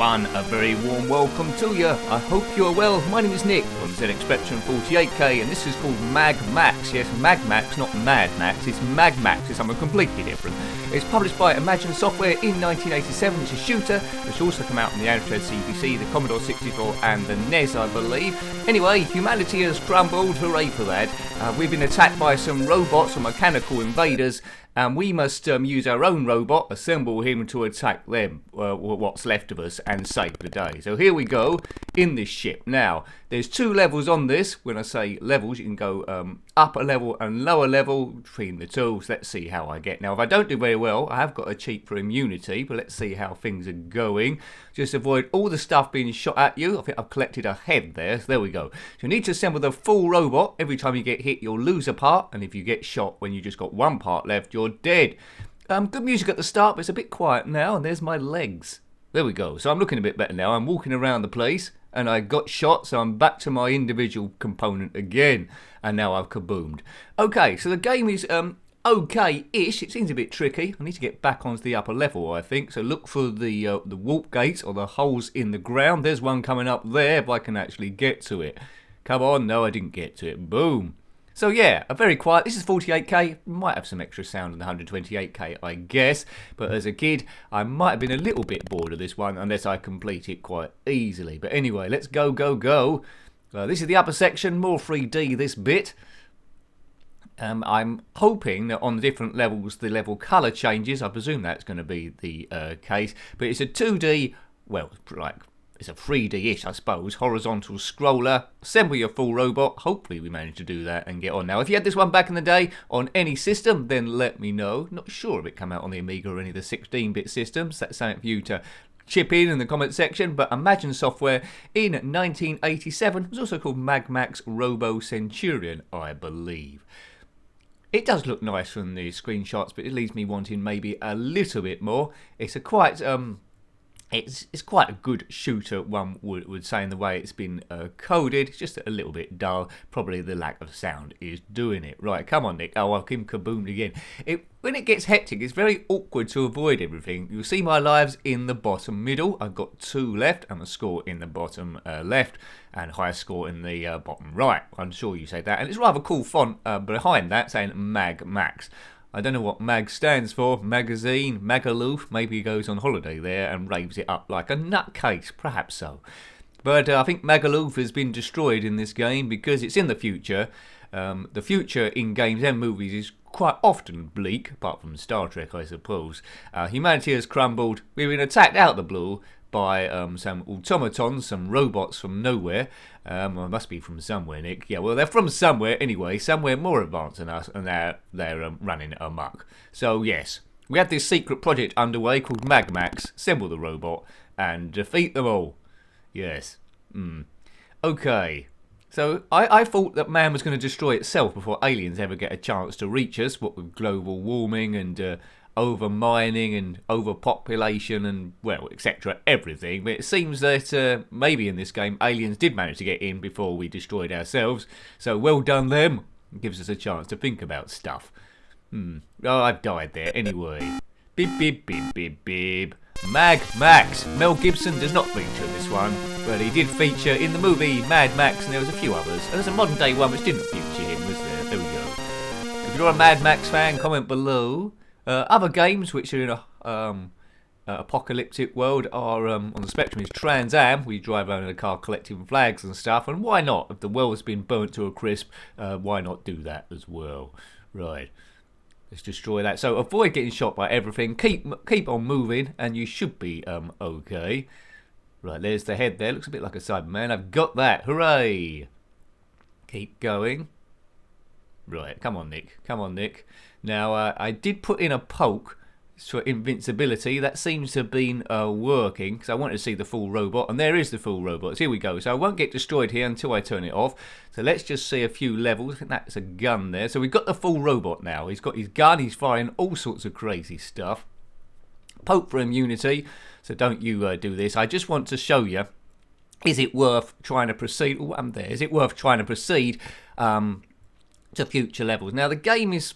everyone, a very warm welcome to you. I hope you're well. My name is Nick from ZXspectrum 48K and this is called Magmax. Yes, Magmax, not Mad Max, it's Magmax, it's something completely different. It's published by Imagine Software in 1987. It's a shooter which also came out on the Amstrad CPC, the Commodore 64 and the NES, I believe. Anyway, humanity has crumbled, hooray for that. We've been attacked by some robots or mechanical invaders, and we must use our own robot, assemble him to attack them, what's left of us, and save the day. So here we go in this ship. Now, there's two levels on this. When I say levels, you can go upper level and lower level between the two. So let's see how I get. Now, if I don't do very well, I have got a cheat for immunity, but let's see how things are going. Just avoid all the stuff being shot at you. I think I've collected a head there. So there we go. So you need to assemble the full robot. Every time you get hit, you'll lose a part, and if you get shot when you just got one part left, you're dead. Good music at the start, but it's a bit quiet now, and there's my legs. There we go. So I'm looking a bit better now. I'm walking around the place, and I got shot, so I'm back to my individual component again, and now I've kaboomed. Okay, so the game is okay-ish. It seems a bit tricky. I need to get back onto the upper level, I think. So look for the warp gates or the holes in the ground. There's one coming up there, if I can actually get to it. Come on. No, I didn't get to it. Boom. So yeah, a very quiet. This is 48K. Might have some extra sound in the 128K, I guess. But as a kid, I might have been a little bit bored of this one unless I complete it quite easily. But anyway, let's go, go, go. This is the upper section, more 3D this bit. I'm hoping that on the different levels the level colour changes. I presume that's going to be the case. But it's a 2D, well, like, it's a 3D-ish, I suppose, horizontal scroller. Assemble your full robot. Hopefully we manage to do that and get on. Now, if you had this one back in the day on any system, then let me know. Not sure if it came out on the Amiga or any of the 16-bit systems. That's something for you to chip in the comment section. But Imagine Software in 1987 was also called Magmax Robo Centurion, I believe. It does look nice from the screenshots, but it leaves me wanting maybe a little bit more. It's a quite it's quite a good shooter, one would say, in the way it's been coded. It's just a little bit dull. Probably the lack of sound is doing it. Right, come on, Nick. Oh, I've him kaboomed again. When it gets hectic, it's very awkward to avoid everything. You'll see my lives in the bottom middle. I've got 2 left and a score in the bottom left and highest score in the bottom right. I'm sure you say that. And it's rather cool font behind that saying Magmax. I don't know what MAG stands for. Magazine, Magaloof. Maybe he goes on holiday there and raves it up like a nutcase. Perhaps so. But I think Magaloof has been destroyed in this game because it's in the future. The future in games and movies is quite often bleak, apart from Star Trek, I suppose. Humanity has crumbled. We've been attacked out of the blue by some automatons, some robots from nowhere. Well, must be from somewhere, Nick. Yeah, well, they're from somewhere anyway, somewhere more advanced than us, and they're running amok. So, yes, we have this secret project underway called Magmax. Assemble the robot and defeat them all. Yes. Okay. So, I thought that man was going to destroy itself before aliens ever get a chance to reach us, what with global warming and over mining and overpopulation and, well, etc., everything. But it seems that maybe in this game aliens did manage to get in before we destroyed ourselves. So well done them. It gives us a chance to think about stuff. Oh, I've died there anyway. Bib bib bib bib bib. Magmax. Mel Gibson does not feature in this one, but he did feature in the movie Mad Max, and there was a few others. And there's a modern day one which didn't feature him, was there? There we go. If you're a Mad Max fan, comment below. Other games which are in a apocalyptic world are on the Spectrum is Trans Am. We drive around in a car collecting flags and stuff, and why not? If the world's been burnt to a crisp, why not do that as well? Right, let's destroy that. So avoid getting shot by everything. Keep on moving, and you should be okay. Right, there's the head there. Looks a bit like a Cyberman. I've got that. Hooray! Keep going. Right, come on, Nick. Come on, Nick. Now, I did put in a poke for Invincibility. That seems to have been working, because I wanted to see the full robot, and there is the full robot. So here we go. So I won't get destroyed here until I turn it off. So let's just see a few levels. I think that's a gun there. So we've got the full robot now. He's got his gun. He's firing all sorts of crazy stuff. Poke for immunity. So don't you do this. I just want to show you, is it worth trying to proceed? Oh, I'm there. Is it worth trying to proceed to future levels? Now, the game is...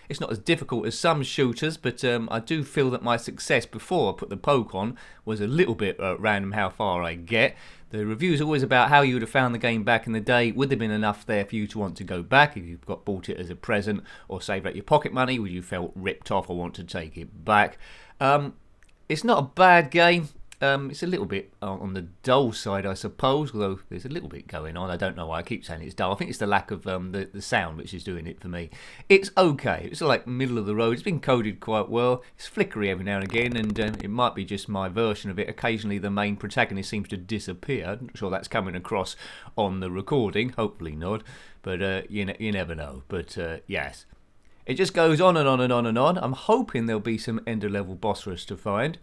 It's not as difficult as some shooters, but I do feel that my success before I put the poke on was a little bit random how far I get. The review's always about how you would have found the game back in the day. Would there have been enough there for you to want to go back if you've bought it as a present or saved out your pocket money? Would you felt ripped off or want to take it back? It's not a bad game. It's a little bit on the dull side, I suppose, although there's a little bit going on. I don't know why I keep saying it's dull. I think it's the lack of the sound which is doing it for me. It's okay. It's like middle of the road. It's been coded quite well. It's flickery every now and again, and it might be just my version of it. Occasionally the main protagonist seems to disappear. I'm not sure that's coming across on the recording. Hopefully not, but you never know. But yes. It just goes on and on and on and on. I'm hoping there'll be some ender level boss for us to find.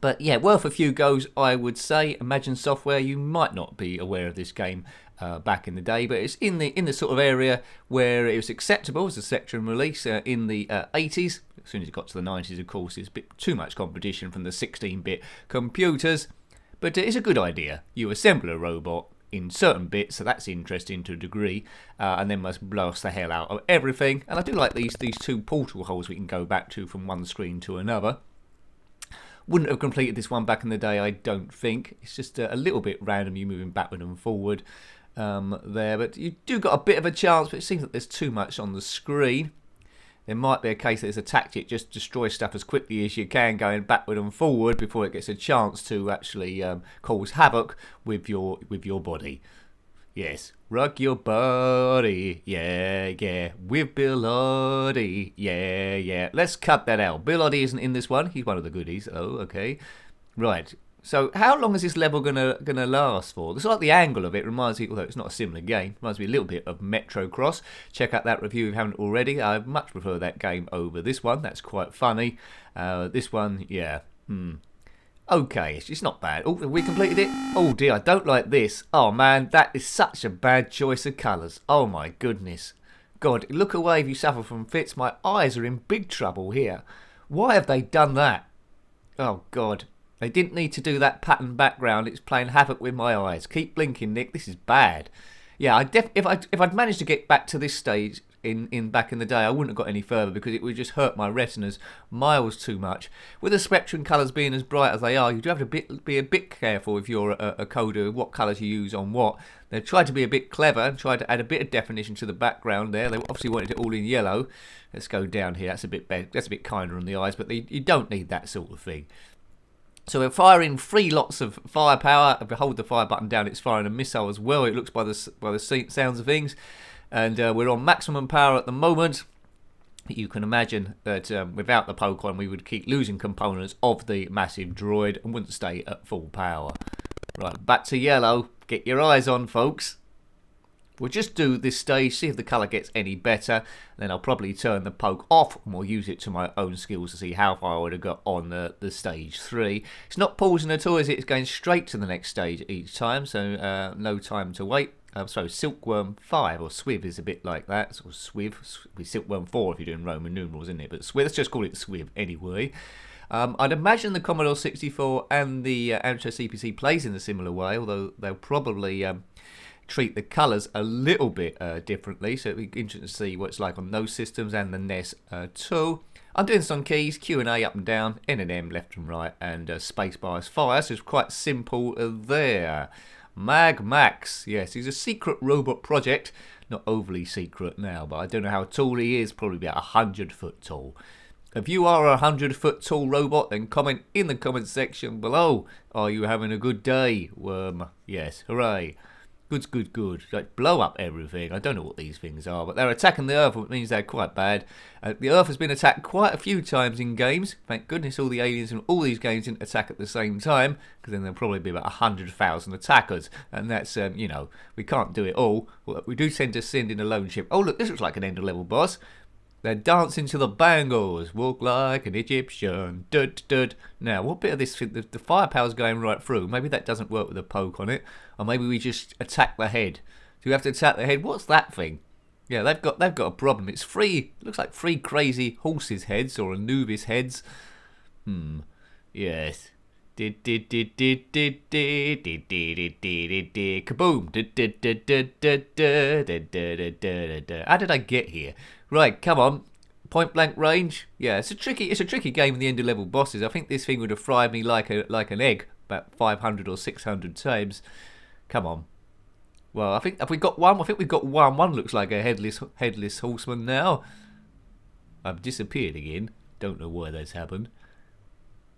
But yeah, worth a few goes, I would say. Imagine Software, you might not be aware of this game back in the day, but it's in the sort of area where it was acceptable as a Spectrum release in the 80s. As soon as it got to the 90s, of course, there's a bit too much competition from the 16-bit computers. But it's a good idea. You assemble a robot in certain bits, so that's interesting to a degree, and then must blast the hell out of everything. And I do like these two portal holes we can go back to from one screen to another. Wouldn't have completed this one back in the day, I don't think. It's just a little bit random, you moving backward and forward there. But you do got a bit of a chance, but it seems that there's too much on the screen. There might be a case that there's a tactic, just destroy stuff as quickly as you can, going backward and forward before it gets a chance to actually cause havoc with your body. Yes, rock your body, yeah, yeah, with Bill Oddie, yeah, yeah. Let's cut that out. Bill Oddie isn't in this one. He's one of the goodies. Oh, okay. Right. So how long is this level gonna last for? It's like the angle of it reminds me, although it's not a similar game, reminds me a little bit of Metro Cross. Check out that review if you haven't already. I much prefer that game over this one. That's quite funny. This one, yeah. Okay, it's not bad. Oh, have we completed it? Oh dear, I don't like this. Oh man, that is such a bad choice of colours. Oh my goodness. God, look away if you suffer from fits. My eyes are in big trouble here. Why have they done that? Oh God, they didn't need to do that pattern background. It's playing havoc with my eyes. Keep blinking, Nick. This is bad. Yeah, if I'd managed to get back to this stage in back in the day, I wouldn't have got any further because it would just hurt my retinas miles too much. With the Spectrum colours being as bright as they are, you do have to be a bit careful if you're a coder what colours you use on what. They've tried to be a bit clever and tried to add a bit of definition to the background there. They obviously wanted it all in yellow. Let's go down here. That's a bit better. That's a bit kinder on the eyes, but you don't need that sort of thing. So we're firing 3 lots of firepower. If we hold the fire button down, it's firing a missile as well. It looks by the sounds of things. And we're on maximum power at the moment. You can imagine that without the poke on, we would keep losing components of the massive droid and wouldn't stay at full power. Right, back to yellow. Get your eyes on, folks. We'll just do this stage, see if the colour gets any better. Then I'll probably turn the poke off and we'll use it to my own skills to see how far I would have got on the stage 3. It's not pausing at all, is it? It's going straight to the next stage each time, so no time to wait. So Silkworm 5, or Swiv is a bit like that, or Swiv, Silkworm 4 if you're doing Roman numerals, isn't it? But Swiv, let's just call it Swiv anyway. I'd imagine the Commodore 64 and the Amateur CPC plays in a similar way, although they'll probably treat the colours a little bit differently, so it'll be interesting to see what it's like on those systems and the NES too. I'm doing some keys, Q and A up and down, N and M left and right, and spacebar is fire, so it's quite simple there. Magmax, yes, he's a secret robot project, not overly secret now, but I don't know how tall he is, probably about 100 foot tall. If you are a 100 foot tall robot, then comment in the comment section below. Are you having a good day, Worm? Yes, hooray. Good, good, good. Like, blow up everything. I don't know what these things are, but they're attacking the Earth, which means they're quite bad. The Earth has been attacked quite a few times in games. Thank goodness all the aliens in all these games didn't attack at the same time, because then there'll probably be about 100,000 attackers. And that's, you know, we can't do it all. Well, we do tend to send in a lone ship. Oh, look, this looks like an end-of-level boss. They're dancing to the bangles. Walk like an Egyptian. Dud, dud. Now, what bit of this... The firepower's going right through. Maybe that doesn't work with a poke on it. Or maybe we just attack the head. Do we have to attack the head? What's that thing? Yeah, they've got a problem. It's 3... It looks like 3 crazy horses' heads or Anubis heads. Yes. Kaboom. How did I get here? Right, come on. point blank range. Yeah, it's a tricky game in the end of level bosses. I think this thing would have fried me like an egg about 500 or 600 times. Come on. Well, have we got one? I think we've got one. One looks like a headless horseman now. I've disappeared again. Don't know why that's happened.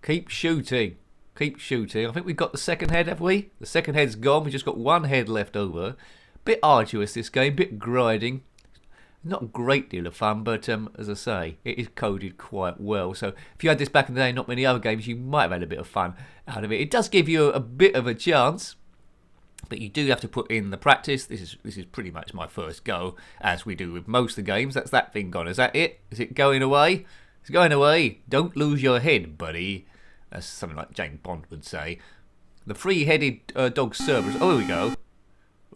Keep shooting. Keep shooting. I think we've got the second head, have we? The second head's gone. We've just got one head left over. Bit arduous this game, bit grinding. Not a great deal of fun, but as I say, it is coded quite well. So if you had this back in the day, not many other games, you might have had a bit of fun out of it. It does give you a bit of a chance, but you do have to put in the practice. This is pretty much my first go, as we do with most of the games. That's that thing gone. Is that it? Is it going away? It's going away. Don't lose your head, buddy. That's something like James Bond would say. The three-headed dog Cerberus. Oh, here we go.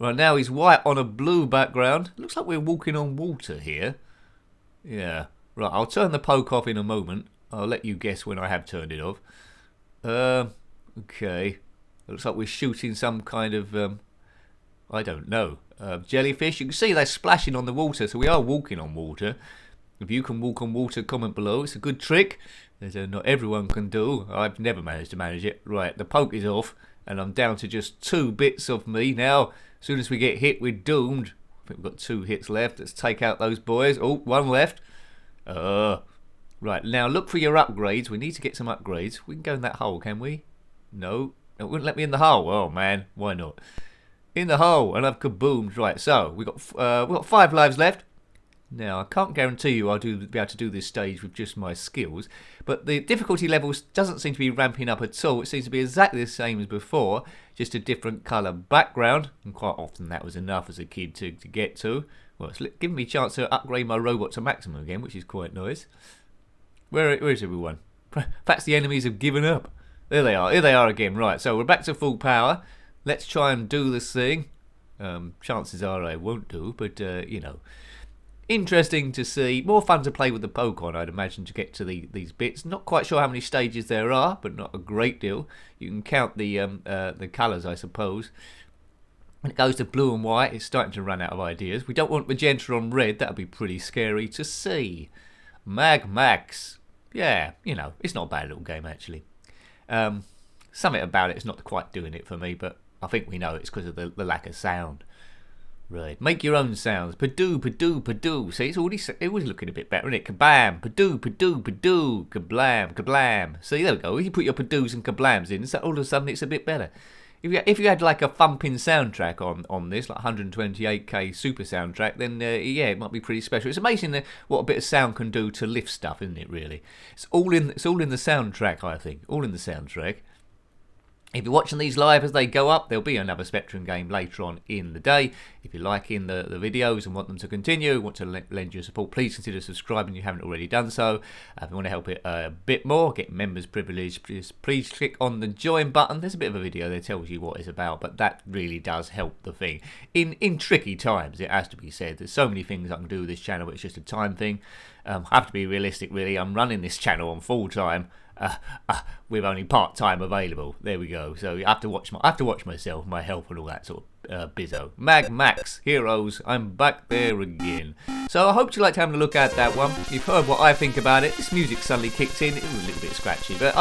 Right, now he's white on a blue background. Looks like we're walking on water here. Yeah. Right, I'll turn the poke off in a moment. I'll let you guess when I have turned it off. Okay. Looks like we're shooting some kind of, I don't know, jellyfish. You can see they're splashing on the water, so we are walking on water. If you can walk on water, comment below. It's a good trick that not everyone can do. I've never managed to manage it. Right, the poke is off, and I'm down to just 2 bits of me now. As soon as we get hit, we're doomed. I think we've got 2 hits left. Let's take out those boys. Oh, 1 left. Right, now look for your upgrades. We need to get some upgrades. We can go in that hole, can we? No. It wouldn't let me in the hole. Oh, man. Why not? In the hole, and I've kaboomed. Right, so we've got 5 lives left. Now, I can't guarantee you I'll be able to do this stage with just my skills, but the difficulty levels doesn't seem to be ramping up at all. It seems to be exactly the same as before, just a different colour background, and quite often that was enough as a kid to get to. Well, it's giving me a chance to upgrade my robot to maximum again, which is quite nice. Where is everyone? Perhaps the enemies have given up. There they are. Here they are again. Right, so we're back to full power. Let's try and do this thing. Chances are I won't do, but, you know. Interesting to see. More fun to play with the poke on, I'd imagine, to get to these bits. Not quite sure how many stages there are, but not a great deal. You can count the colours, I suppose. When it goes to blue and white, it's starting to run out of ideas. We don't want magenta on red. That would be pretty scary to see. Magmax. Yeah, you know, it's not a bad little game, actually. Something about it is not quite doing it for me, but I think we know it's because of the lack of sound. Right, make your own sounds. Padoo, padoo, padoo. See, it's already looking a bit better, isn't it? Kabam, padoo, padoo, padoo, kablam, kablam. See, there we go. If you put your padoos and kablams in, so all of a sudden it's a bit better. If you had like a thumping soundtrack on this, like 128k super soundtrack, then yeah, it might be pretty special. It's amazing what a bit of sound can do to lift stuff, isn't it? Really, it's all in the soundtrack. I think all in the soundtrack. If you're watching these live as they go up, there'll be another Spectrum game later on in the day. If you're liking the videos and want them to continue, want to lend your support, please consider subscribing if you haven't already done so. If you want to help it a bit more, get members privilege, please click on the join button. There's a bit of a video that tells you what it's about, but that really does help the thing. In tricky times, it has to be said. There's so many things I can do with this channel, but it's just a time thing. I have to be realistic, really. I'm running this channel on full time. With only part-time available. There we go. So I have to watch myself, my health and all that sort of bizzo. Magmax Heroes, I'm back there again. So I hope you liked having a look at that one. You've heard what I think about it. This music suddenly kicked in. It was a little bit scratchy, but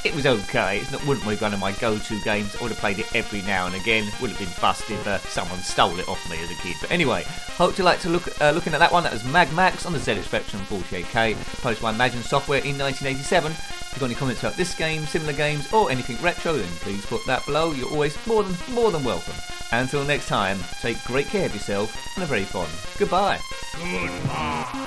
it was okay. Wouldn't be one of my go-to games. I would have played it every now and again. Would have been fussed if someone stole it off me as a kid. But anyway, hope you liked to looking at that one. That was Magmax on the ZXspectrum 48K, posted by Imagine Software in 1987. If you've got any comments about this game, similar games, or anything retro, then please put that below. You're always more than welcome. Until next time, take great care of yourself and a very fond goodbye. Goodbye.